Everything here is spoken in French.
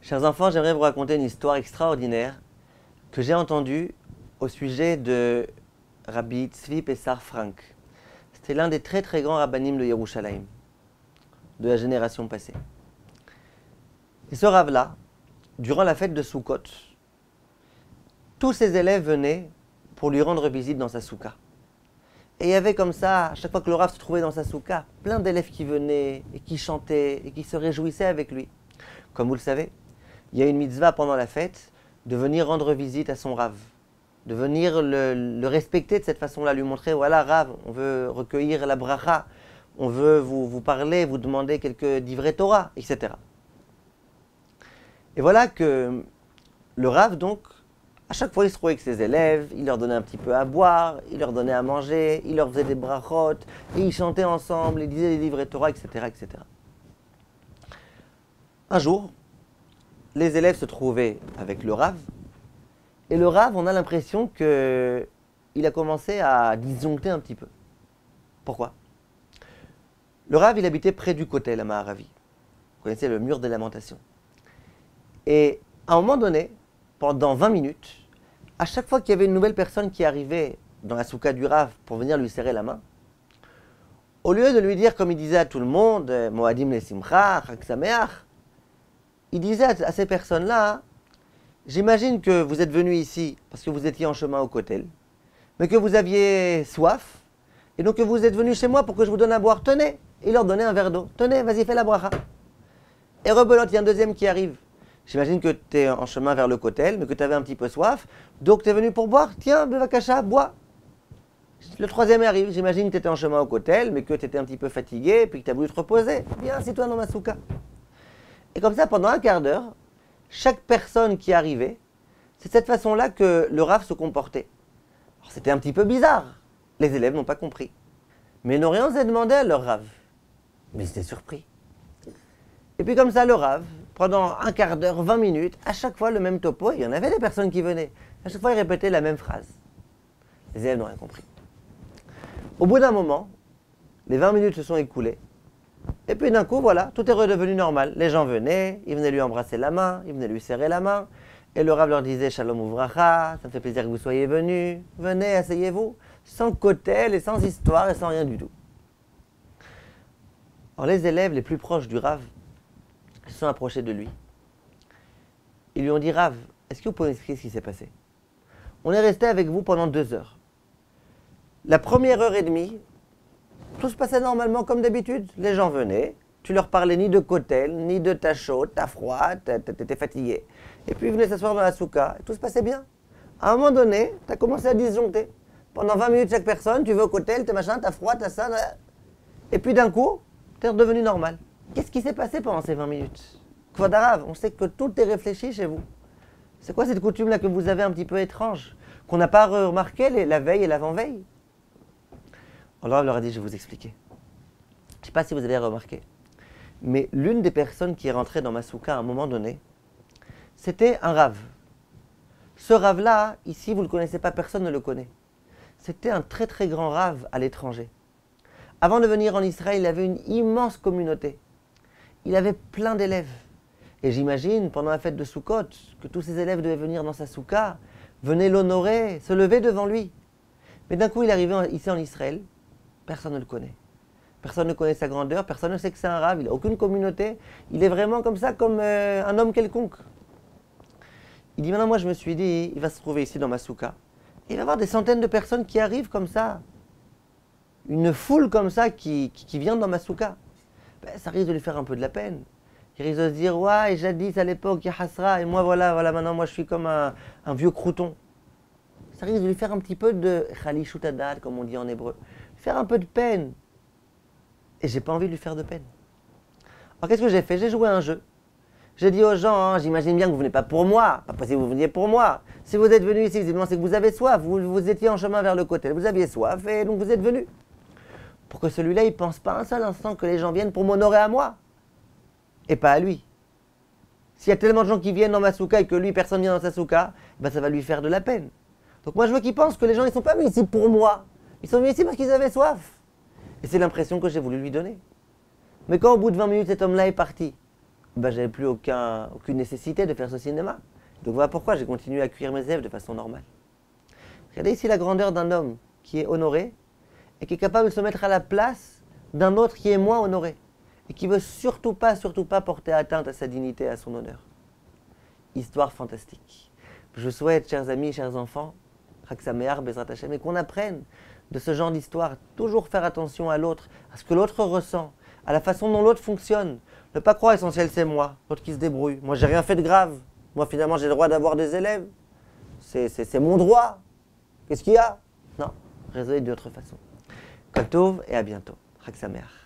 Chers enfants, j'aimerais vous raconter une histoire extraordinaire que j'ai entendue au sujet de Rabbi Tzvi Pessar Frank. C'était l'un des très très grands rabbanim de Yerushalayim, de la génération passée. Et ce Rav-là, durant la fête de Sukkot, tous ses élèves venaient pour lui rendre visite dans sa soukha. Et il y avait comme ça, à chaque fois que le Rav se trouvait dans sa soukha, plein d'élèves qui venaient et qui chantaient et qui se réjouissaient avec lui. Comme vous le savez, il y a une mitzvah pendant la fête de venir rendre visite à son Rav, de venir le respecter de cette façon-là, lui montrer, voilà Rav, on veut recueillir la bracha, on veut vous parler, vous demander quelques divrei Torah, etc. Et voilà que le Rav, donc, à chaque fois, il se trouvait avec ses élèves, il leur donnait un petit peu à boire, il leur donnait à manger, il leur faisait des brachot, et ils chantaient ensemble, ils disaient des divrei Torah, etc., etc. Un jour, les élèves se trouvaient avec le Rav, et le Rav, on a l'impression qu'il a commencé à disjoncter un petit peu. Pourquoi ? Le Rav, il habitait près du Kotel, à Maharavi. Vous connaissez le mur des lamentations. Et à un moment donné, pendant 20 minutes, à chaque fois qu'il y avait une nouvelle personne qui arrivait dans la soukha du Rav pour venir lui serrer la main, au lieu de lui dire, comme il disait à tout le monde, Moadim le Simcha, Chag Sameach, il disait à ces personnes-là, j'imagine que vous êtes venus ici parce que vous étiez en chemin au Kotel, mais que vous aviez soif, et donc que vous êtes venus chez moi pour que je vous donne à boire. Tenez, et il leur donnait un verre d'eau. Tenez, vas-y, fais la bracha. Et rebelote, il y a un deuxième qui arrive. J'imagine que tu es en chemin vers le Kotel, mais que tu avais un petit peu soif, donc tu es venu pour boire. Tiens, Bevakasha, bois. Le troisième arrive, j'imagine que tu étais en chemin au Kotel, mais que tu étais un petit peu fatigué, puis que tu as voulu te reposer. Viens, assieds-toi dans ma soukha. Et comme ça, pendant un quart d'heure, chaque personne qui arrivait, c'est de cette façon-là que le Rav se comportait. Alors, c'était un petit peu bizarre. Les élèves n'ont pas compris. Mais ils n'ont rien osé demander à leur Rav. Mais ils étaient surpris. Et puis comme ça, le Rav, pendant un quart d'heure, 20 minutes, à chaque fois le même topo, il y en avait des personnes qui venaient. À chaque fois, il répétait la même phrase. Les élèves n'ont rien compris. Au bout d'un moment, les 20 minutes se sont écoulées. Et puis d'un coup, voilà, tout est redevenu normal. Les gens venaient, ils venaient lui embrasser la main, ils venaient lui serrer la main. Et le Rav leur disait « Shalom uvracha, ça me fait plaisir que vous soyez venus. Venez, asseyez-vous. » Sans Kotel et sans histoire et sans rien du tout. Alors les élèves les plus proches du Rav se sont approchés de lui. Ils lui ont dit « Rav, est-ce que vous pouvez expliquer ce qui s'est passé ? On est resté avec vous pendant 2 heures. La première heure et demie, tout se passait normalement comme d'habitude. Les gens venaient, tu leur parlais ni de Kotel, ni de t'as chaud, t'as froid, t'étais fatigué. Et puis ils venaient s'asseoir dans la soukha, et tout se passait bien. À un moment donné, tu as commencé à disjoncter. Pendant 20 minutes chaque personne, tu veux au Kotel, t'es machin, t'as froid, t'as ça. Et puis d'un coup, t'es redevenu normal. Qu'est-ce qui s'est passé pendant ces 20 minutes ? Kvod Harav, on sait que tout est réfléchi chez vous. C'est quoi cette coutume-là que vous avez un petit peu étrange, qu'on n'a pas remarqué la veille et l'avant-veille ? Alors, il leur a dit, je vais vous expliquer. Je ne sais pas si vous avez remarqué, mais l'une des personnes qui est rentrée dans ma soukha à un moment donné, c'était un Rav. Ce Rav-là, ici, vous ne le connaissez pas, personne ne le connaît. C'était un très très grand Rav à l'étranger. Avant de venir en Israël, il avait une immense communauté. Il avait plein d'élèves. Et j'imagine, pendant la fête de Sukkot, que tous ces élèves devaient venir dans sa soukha, venaient l'honorer, se lever devant lui. Mais d'un coup, il est arrivé ici en Israël. Personne ne le connaît. Personne ne connaît sa grandeur, personne ne sait que c'est un Rav, il n'a aucune communauté. Il est vraiment comme ça, comme un homme quelconque. Il dit, maintenant moi je me suis dit, il va se trouver ici dans ma soukha. Il va y avoir des centaines de personnes qui arrivent comme ça. Une foule comme ça qui vient dans ma soukha. Ben, ça risque de lui faire un peu de la peine. Il risque de se dire, ouais, jadis à l'époque, il y a Hasra, et moi voilà, maintenant moi je suis comme un vieux crouton. Ça risque de lui faire un petit peu de Khalishut Hadad, comme on dit en hébreu. Faire un peu de peine. Et j'ai pas envie de lui faire de peine. Alors qu'est-ce que j'ai fait ? J'ai joué à un jeu. J'ai dit aux gens, hein, j'imagine bien que vous venez pas pour moi. Pas possible que vous veniez pour moi. Si vous êtes venus ici, visiblement c'est que vous avez soif. Vous étiez en chemin vers le côté. Vous aviez soif et donc vous êtes venus. Pour que celui-là, il pense pas un seul instant que les gens viennent pour m'honorer à moi. Et pas à lui. S'il y a tellement de gens qui viennent dans ma soukha et que lui, personne vient dans sa soukha, ben ça va lui faire de la peine. Donc moi, je veux qu'il pense que les gens, ils sont pas venus ici pour moi. Ils sont venus ici parce qu'ils avaient soif. Et c'est l'impression que j'ai voulu lui donner. Mais quand au bout de 20 minutes, cet homme-là est parti, ben, j'avais plus aucune nécessité de faire ce cinéma. Donc voilà pourquoi j'ai continué à accueillir mes élèves de façon normale. Regardez ici la grandeur d'un homme qui est honoré et qui est capable de se mettre à la place d'un autre qui est moins honoré et qui veut surtout pas porter atteinte à sa dignité et à son honneur. Histoire fantastique. Je souhaite, chers amis, chers enfants, Chag Sameach, Bezrat Hashem, et qu'on apprenne de ce genre d'histoire, toujours faire attention à l'autre, à ce que l'autre ressent, à la façon dont l'autre fonctionne. Ne pas croire essentiel c'est moi, l'autre qui se débrouille. Moi j'ai rien fait de grave. Moi finalement j'ai le droit d'avoir des élèves. C'est mon droit. Qu'est-ce qu'il y a? Non, raisonnez d'une autre façon. Kol Tov et à bientôt. Chag Sameach.